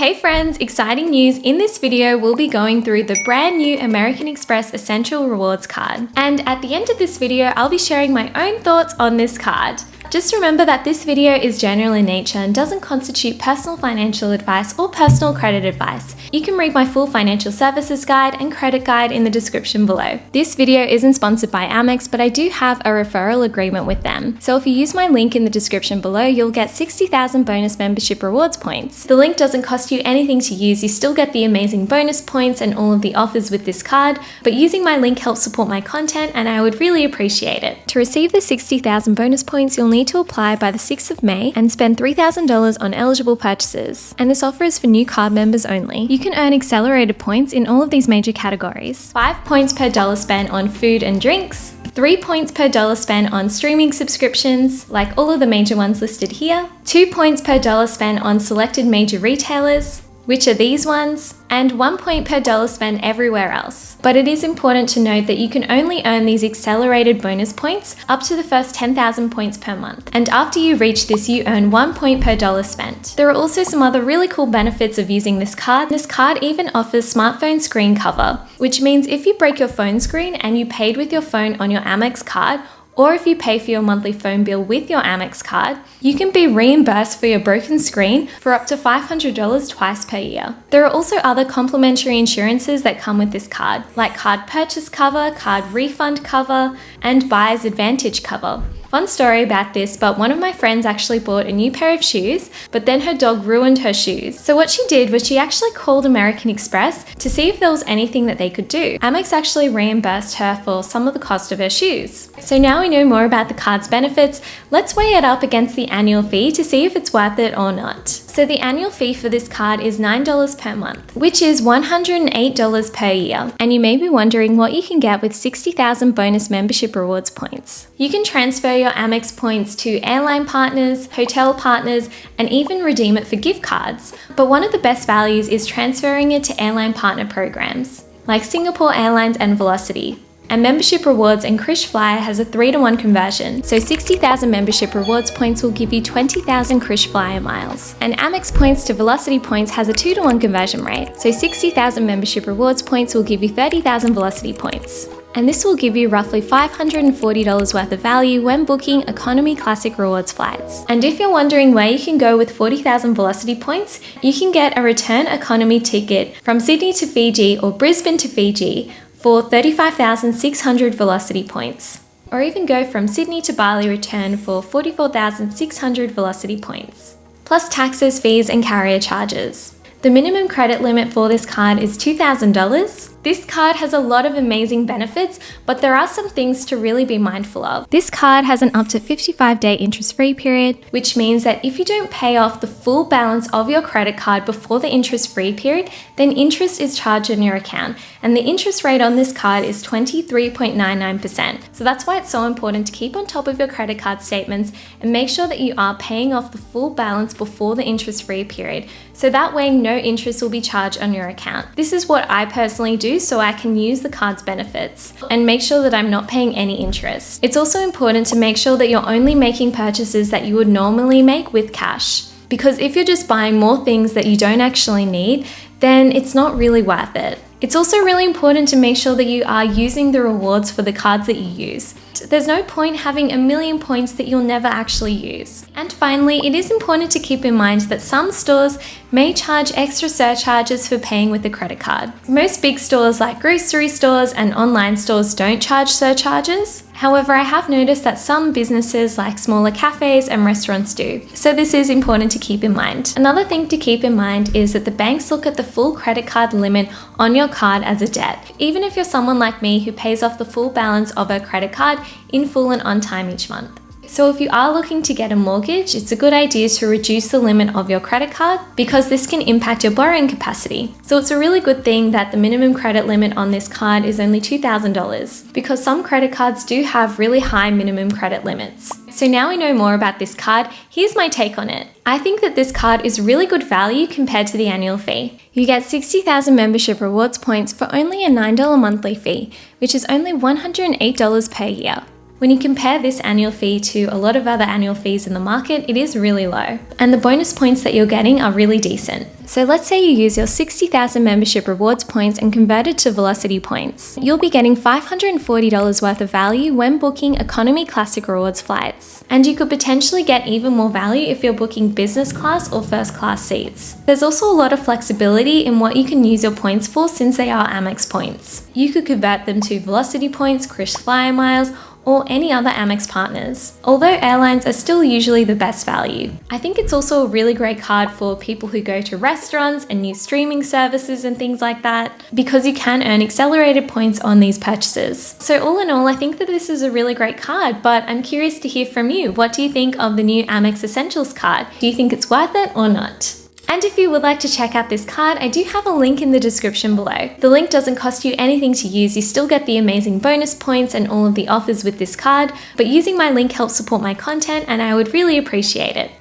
Hey friends, exciting news. In this video, we'll be going through the brand new American Express Essential Rewards card. And at the end of this video, I'll be sharing my own thoughts on this card. Just remember that this video is general in nature and doesn't constitute personal financial advice or personal credit advice. You can read my full financial services guide and credit guide in the description below. This video isn't sponsored by Amex, but I do have a referral agreement with them. So if you use my link in the description below, you'll get 60,000 bonus membership rewards points. The link doesn't cost you anything to use. You still get the amazing bonus points and all of the offers with this card, but using my link helps support my content and I would really appreciate it. To receive the 60,000 bonus points, you'll need to apply by the 6th of May and spend $3,000 on eligible purchases. And this offer is for new card members only. You can earn accelerated points in all of these major categories. 5 points per dollar spent on food and drinks, 3 points per dollar spent on streaming subscriptions, like all of the major ones listed here, 2 points per dollar spent on selected major retailers, which are these ones, and 1 point per dollar spent everywhere else. But it is important to note that you can only earn these accelerated bonus points up to the first 10,000 points per month. And after you reach this, you earn 1 point per dollar spent. There are also some other really cool benefits of using this card. This card even offers smartphone screen cover, which means if you break your phone screen and you paid with your phone on your Amex card, or if you pay for your monthly phone bill with your Amex card, you can be reimbursed for your broken screen for up to $500 twice per year. There are also other complimentary insurances that come with this card, like card purchase cover, card refund cover, and buyer's advantage cover. Fun story about this, but one of my friends actually bought a new pair of shoes, but then her dog ruined her shoes. So what she did was she actually called American Express to see if there was anything that they could do. Amex actually reimbursed her for some of the cost of her shoes. So now we know more about the card's benefits, let's weigh it up against the annual fee to see if it's worth it or not. So the annual fee for this card is $9 per month, which is $108 per year. And you may be wondering what you can get with 60,000 bonus membership rewards points. You can transfer your Amex points to airline partners, hotel partners, and even redeem it for gift cards. But one of the best values is transferring it to airline partner programs, like Singapore Airlines and Velocity. And Membership Rewards and Krish Flyer has a 3-to-1 conversion, so 60,000 membership rewards points will give you 20,000 Krish Flyer miles. And Amex points to Velocity points has a 2-to-1 conversion rate, so 60,000 membership rewards points will give you 30,000 Velocity points. And this will give you roughly $540 worth of value when booking economy classic rewards flights. And if you're wondering where you can go with 40,000 Velocity points, you can get a return economy ticket from Sydney to Fiji or Brisbane to Fiji for 35,600 Velocity points. Or even go from Sydney to Bali return for 44,600 Velocity points. Plus taxes, fees, and carrier charges. The minimum credit limit for this card is $2,000. This card has a lot of amazing benefits, but there are some things to really be mindful of. This card has an up to 55-day interest-free period, which means that if you don't pay off the full balance of your credit card before the interest-free period, then interest is charged on your account. And the interest rate on this card is 23.99%. So that's why it's so important to keep on top of your credit card statements and make sure that you are paying off the full balance before the interest-free period. So that way, no interest will be charged on your account. This is what I personally do so I can use the card's benefits and make sure that I'm not paying any interest. It's also important to make sure that you're only making purchases that you would normally make with cash. Because if you're just buying more things that you don't actually need, then it's not really worth it. It's also really important to make sure that you are using the rewards for the cards that you use. There's no point having a million points that you'll never actually use. And finally, it is important to keep in mind that some stores may charge extra surcharges for paying with a credit card. Most big stores like grocery stores and online stores don't charge surcharges. However, I have noticed that some businesses like smaller cafes and restaurants do. So this is important to keep in mind. Another thing to keep in mind is that the banks look at the full credit card limit on your card as a debt, even if you're someone like me who pays off the full balance of a credit card in full and on time each month. So if you are looking to get a mortgage, it's a good idea to reduce the limit of your credit card because this can impact your borrowing capacity. So it's a really good thing that the minimum credit limit on this card is only $2,000 because some credit cards do have really high minimum credit limits. So now we know more about this card, here's my take on it. I think that this card is really good value compared to the annual fee. You get 60,000 membership rewards points for only a $9 monthly fee, which is only $108 per year. When you compare this annual fee to a lot of other annual fees in the market, it is really low. And the bonus points that you're getting are really decent. So let's say you use your 60,000 membership rewards points and convert it to Velocity points. You'll be getting $540 worth of value when booking Economy Classic Rewards flights. And you could potentially get even more value if you're booking business class or first class seats. There's also a lot of flexibility in what you can use your points for since they are Amex points. You could convert them to Velocity points, KrisFlyer miles, or any other Amex partners, although airlines are still usually the best value. I think it's also a really great card for people who go to restaurants and use streaming services and things like that, because you can earn accelerated points on these purchases. So all in all, I think that this is a really great card, but I'm curious to hear from you. What do you think of the new Amex Essentials card? Do you think it's worth it or not? And if you would like to check out this card, I do have a link in the description below. The link doesn't cost you anything to use, you still get the amazing bonus points and all of the offers with this card, but using my link helps support my content and I would really appreciate it.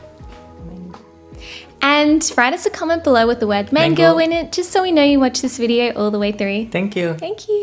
And write us a comment below with the word mango in it, just so we know you watched this video all the way through. Thank you. Thank you.